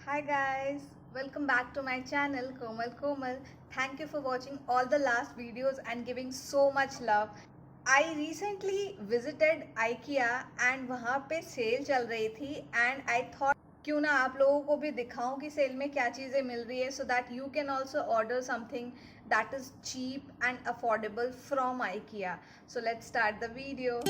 Hi guys, welcome back to my channel Komal. Thank you for watching all the last videos and giving so much love. I recently visited IKEA and वहाँ पे cell चल रही थी and I thought क्यों ना आप लोगों को भी दिखाऊं कि सेल में क्या चीज़ें मिल रही है so that you can also order something that is cheap and affordable from IKEA. So let's start the video.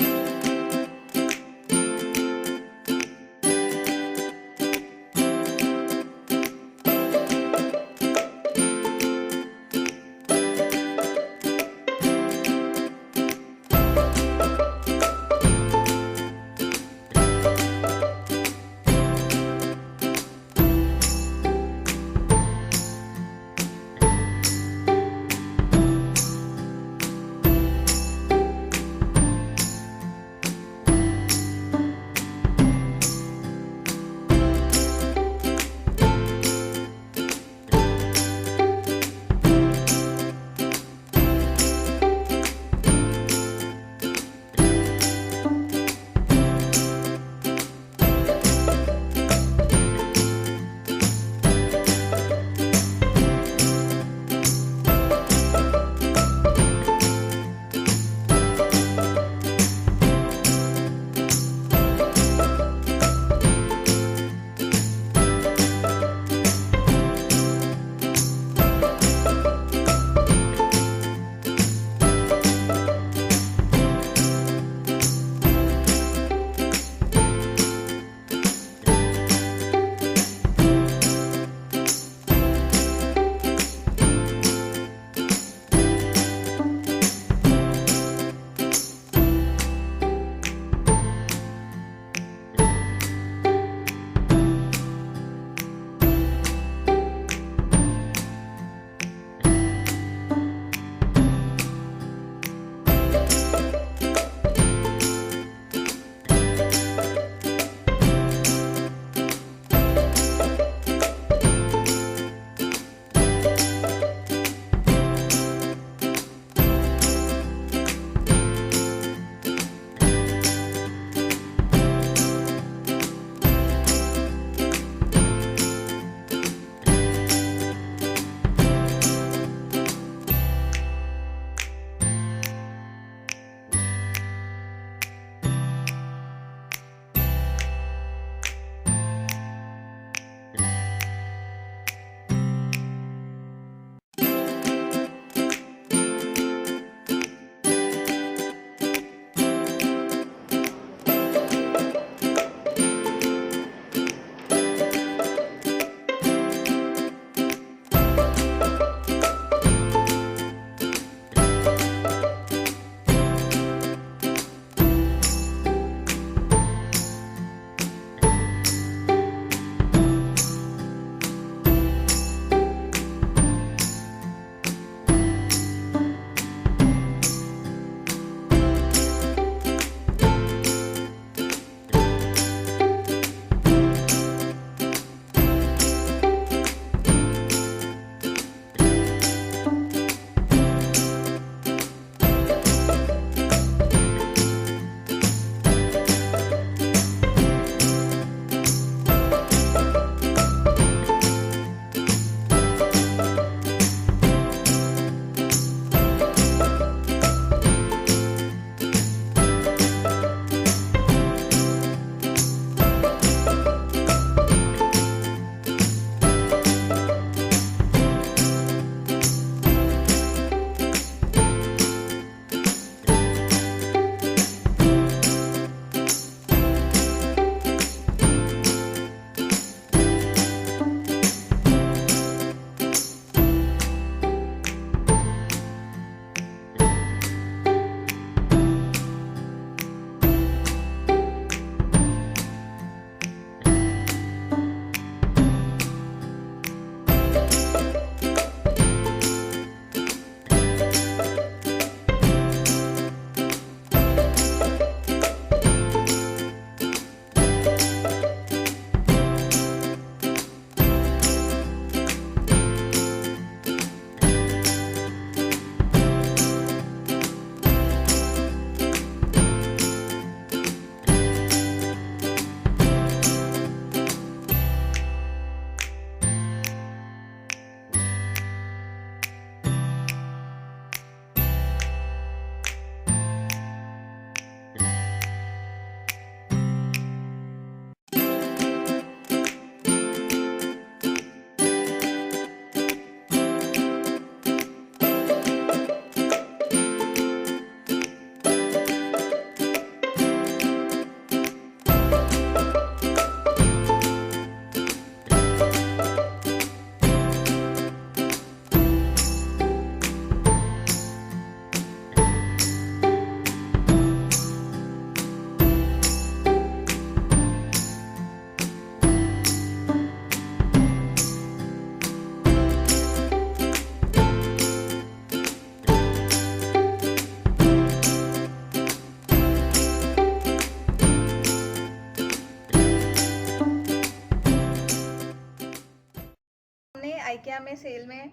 हमने IKEA में सेल में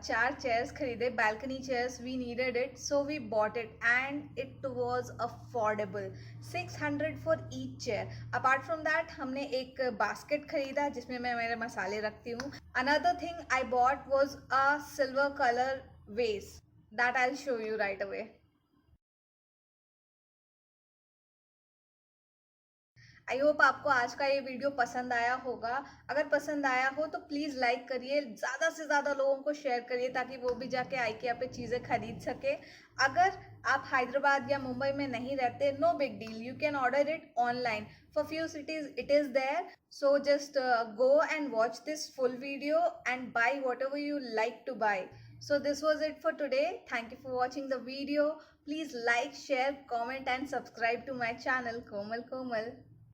4 चेयर्स खरीदे, balcony chairs. We needed it, so we bought it, and it was affordable. 600 for each chair. Apart from that, हमने एक basket खरीदा जिसमें मैं मेरे मसाले रखती हूँ. Another thing I bought was a silver color vase that I'll show you right away. I hope आपको आज का ये वीडियो पसंद आया होगा. अगर पसंद आया हो तो प्लीज़ लाइक करिए, ज़्यादा से ज़्यादा लोगों को शेयर करिए ताकि वो भी जाके IKEA पे चीज़ें खरीद सके. अगर आप हैदराबाद या मुंबई में नहीं रहते, no big deal, you can order it online. For few cities it is there, so just go and watch this full video and buy whatever you like to buy. So this was it for today. Thank you for watching the video. Please like, share, comment and subscribe to my channel Komal Komal.